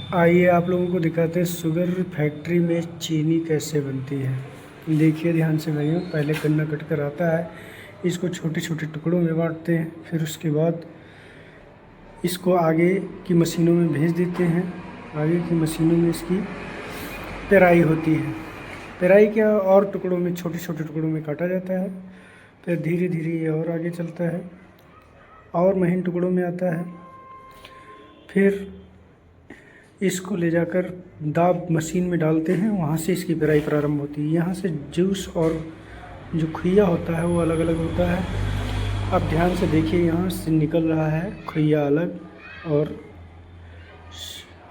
आइए आप लोगों को दिखाते हैं शुगर फैक्ट्री में चीनी कैसे बनती है। देखिए ध्यान से भाइयों, पहले गन्ना कट कर आता है, इसको छोटे छोटे टुकड़ों में बांटते हैं, फिर उसके बाद इसको आगे की मशीनों में भेज देते हैं। आगे की मशीनों में इसकी पेराई होती है। पेराई क्या, और टुकड़ों में, छोटे छोटे टुकड़ों में काटा जाता है। फिर धीरे धीरे ये और आगे चलता है और महीन टुकड़ों में आता है। फिर इसको ले जाकर दाब मशीन में डालते हैं, वहाँ से इसकी पेराई प्रारंभ होती है। यहाँ से जूस और जो खुइया होता है वो अलग अलग होता है। अब ध्यान से देखिए, यहाँ से निकल रहा है खुइया अलग और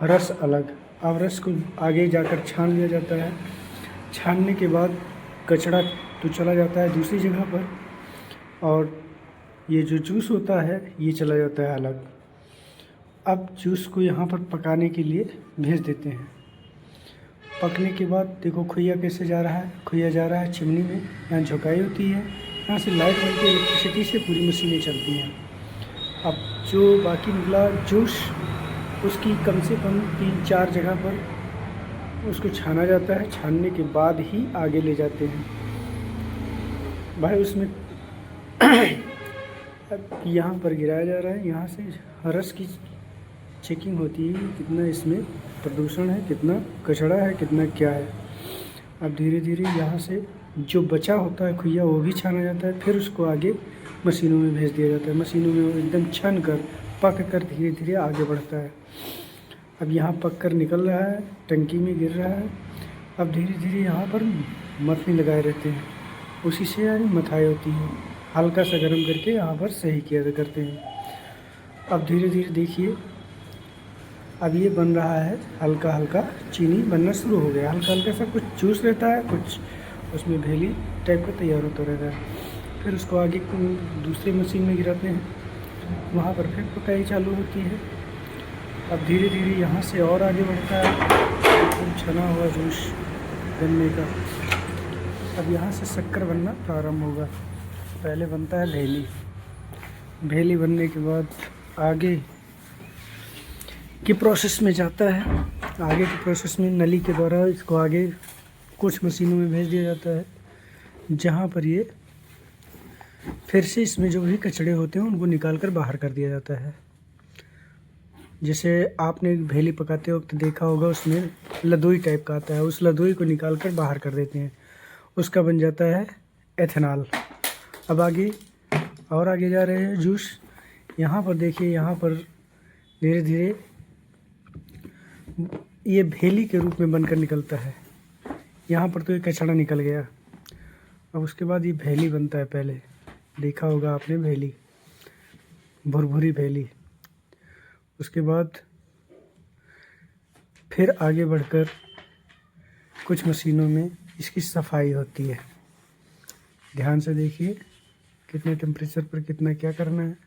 रस अलग। अब रस को आगे जाकर छान लिया जाता है। छानने के बाद कचड़ा तो चला जाता है दूसरी जगह पर, और ये जो जूस होता है ये चला जाता है अलग। अब जूस को यहाँ पर पकाने के लिए भेज देते हैं। पकने के बाद देखो खुइया कैसे जा रहा है। खुइया जा रहा है चिमनी में, यहाँ झुकाई होती है, यहाँ से लाइट बनती है, इलेक्ट्रिसिटी से पूरी मशीनें चलती हैं। अब जो बाकी निकला जूस, उसकी कम से कम 3-4 जगह पर उसको छाना जाता है। छानने के बाद ही आगे ले जाते हैं भाई। उसमें अब यहाँ पर गिराया जा रहा है, यहाँ से रस की चेकिंग होती है, कितना इसमें प्रदूषण है, कितना कचरा है, कितना क्या है। अब धीरे धीरे यहाँ से जो बचा होता है खुइया वो भी छाना जाता है, फिर उसको आगे मशीनों में भेज दिया जाता है। मशीनों में वो एकदम छन कर, पक कर धीरे धीरे आगे बढ़ता है। अब यहाँ पक कर निकल रहा है, टंकी में गिर रहा है। अब धीरे धीरे यहाँ पर मथनी लगाए रहते हैं, उसी से यानी मथाई होती है। हल्का सा गर्म करके यहाँ पर सही किया करते हैं। अब धीरे धीरे देखिए, अब ये बन रहा है, हल्का हल्का चीनी बनना शुरू हो गया। हल्का हल्का सा कुछ जूस रहता है, कुछ उसमें भेली टाइप का तैयार होता रहता है। फिर उसको आगे दूसरी मशीन में गिराते हैं, वहाँ पर फिर पकाई चालू होती है। अब धीरे धीरे यहाँ से और आगे बढ़ता है, एकदम छना हुआ जूस बनने का। अब यहाँ से शक्कर बनना प्रारंभ होगा। पहले बनता है भेली। भेली बनने के बाद आगे की प्रोसेस में जाता है। आगे की प्रोसेस में नली के द्वारा इसको आगे कुछ मशीनों में भेज दिया जाता है, जहाँ पर ये फिर से इसमें जो भी कचड़े होते हैं उनको निकाल कर बाहर कर दिया जाता है। जैसे आपने भेली पकाते वक्त देखा होगा, उसमें लदोई टाइप का आता है, उस लदोई को निकाल कर बाहर कर देते हैं, उसका बन जाता है एथेनॉल। अब आगे और आगे जा रहे हैं जूस। यहाँ पर देखिए, यहाँ पर धीरे धीरे ये भेली के रूप में बनकर निकलता है। यहाँ पर तो एक कचड़ा निकल गया। अब उसके बाद ये भेली बनता है। पहले देखा होगा आपने भेली, भुरभुरी भेली। उसके बाद फिर आगे बढ़कर कुछ मशीनों में इसकी सफाई होती है। ध्यान से देखिए कितने टेम्परेचर पर कितना क्या करना है।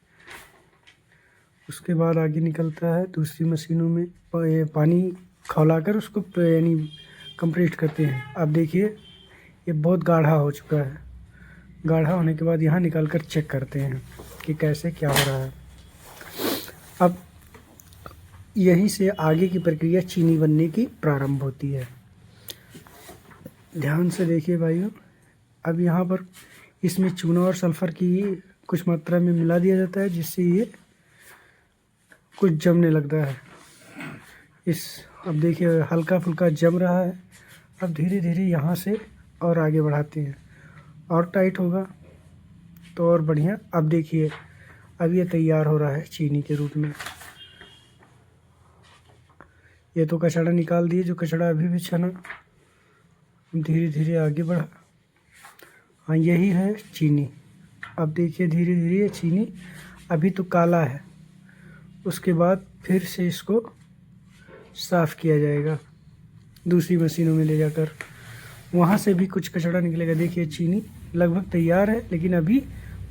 उसके बाद आगे निकलता है दूसरी मशीनों में, पानी खौलाकर उसको यानी कंप्लीट करते हैं। अब देखिए ये बहुत गाढ़ा हो चुका है। गाढ़ा होने के बाद यहाँ निकाल कर चेक करते हैं कि कैसे क्या हो रहा है। अब यहीं से आगे की प्रक्रिया चीनी बनने की प्रारंभ होती है। ध्यान से देखिए भाइयों, अब यहाँ पर इसमें चूना और सल्फ़र की कुछ मात्रा में मिला दिया जाता है, जिससे ये कुछ जमने लगता है। अब देखिए हल्का फुल्का जम रहा है। अब धीरे धीरे यहाँ से और आगे बढ़ाते हैं, और टाइट होगा तो और बढ़िया। अब देखिए अब ये तैयार हो रहा है चीनी के रूप में। ये तो कचड़ा निकाल दिए, जो कचड़ा अभी भी छना। धीरे धीरे आगे बढ़ा, हाँ यही है चीनी। अब देखिए धीरे धीरे ये चीनी अभी तो काला है, उसके बाद फिर से इसको साफ़ किया जाएगा दूसरी मशीनों में ले जाकर। वहाँ से भी कुछ कचड़ा निकलेगा। देखिए चीनी लगभग तैयार है, लेकिन अभी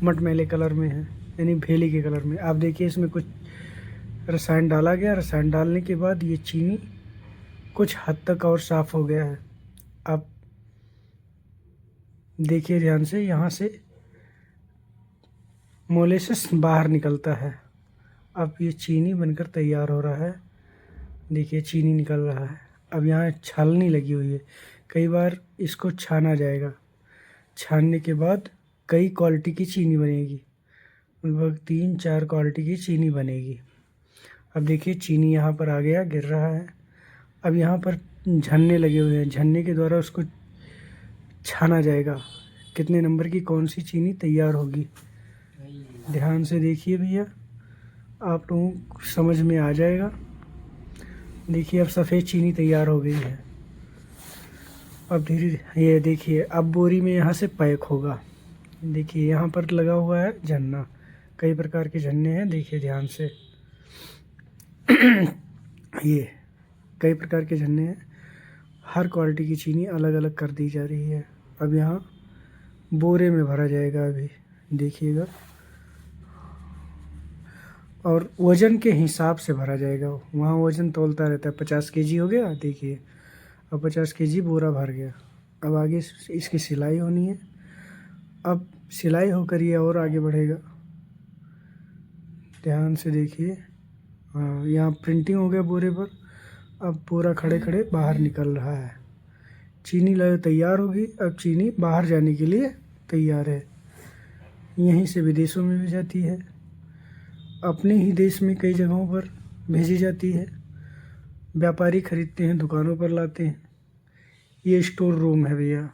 मटमैले कलर में है, यानी भेली के कलर में। आप देखिए इसमें कुछ रसायन डाला गया। रसायन डालने के बाद ये चीनी कुछ हद तक और साफ़ हो गया है। अब देखिए ध्यान से, यहाँ से मोलेसेस बाहर निकलता है। अब ये चीनी बनकर तैयार हो रहा है। देखिए चीनी निकल रहा है। अब यहाँ छालनी लगी हुई है, कई बार इसको छाना जाएगा। छानने के बाद कई क्वालिटी की चीनी बनेगी, लगभग 3-4 क्वालिटी की चीनी बनेगी। अब देखिए चीनी यहाँ पर आ गया, गिर रहा है। अब यहाँ पर झन्ने लगे हुए हैं, झन्ने के द्वारा उसको छाना जाएगा, कितने नंबर की कौन सी चीनी तैयार होगी। ध्यान से देखिए भैया, आप लोगों को समझ में आ जाएगा। देखिए अब सफ़ेद चीनी तैयार हो गई है। अब धीरे ये देखिए, अब बोरी में यहाँ से पैक होगा। देखिए यहाँ पर लगा हुआ है झन्ना, कई प्रकार के झन्ने हैं, देखिए ध्यान से। ये कई प्रकार के झन्ने हैं, हर क्वालिटी की चीनी अलग अलग कर दी जा रही है। अब यहाँ बोरे में भरा जाएगा, अभी देखिएगा, और वज़न के हिसाब से भरा जाएगा। वहाँ वज़न तौलता रहता है, 50 केजी हो गया, देखिए अब 50 केजी बोरा भर गया। अब आगे इसकी सिलाई होनी है। अब सिलाई होकर ये और आगे बढ़ेगा, ध्यान से देखिए। हाँ, यहाँ प्रिंटिंग हो गया बोरे पर। अब बोरा खड़े खड़े बाहर निकल रहा है। चीनी तैयार होगी, अब चीनी बाहर जाने के लिए तैयार है। यहीं से विदेशों में भी जाती है, अपने ही देश में कई जगहों पर भेजी जाती है। व्यापारी खरीदते हैं, दुकानों पर लाते हैं। ये स्टोर रूम है भैया।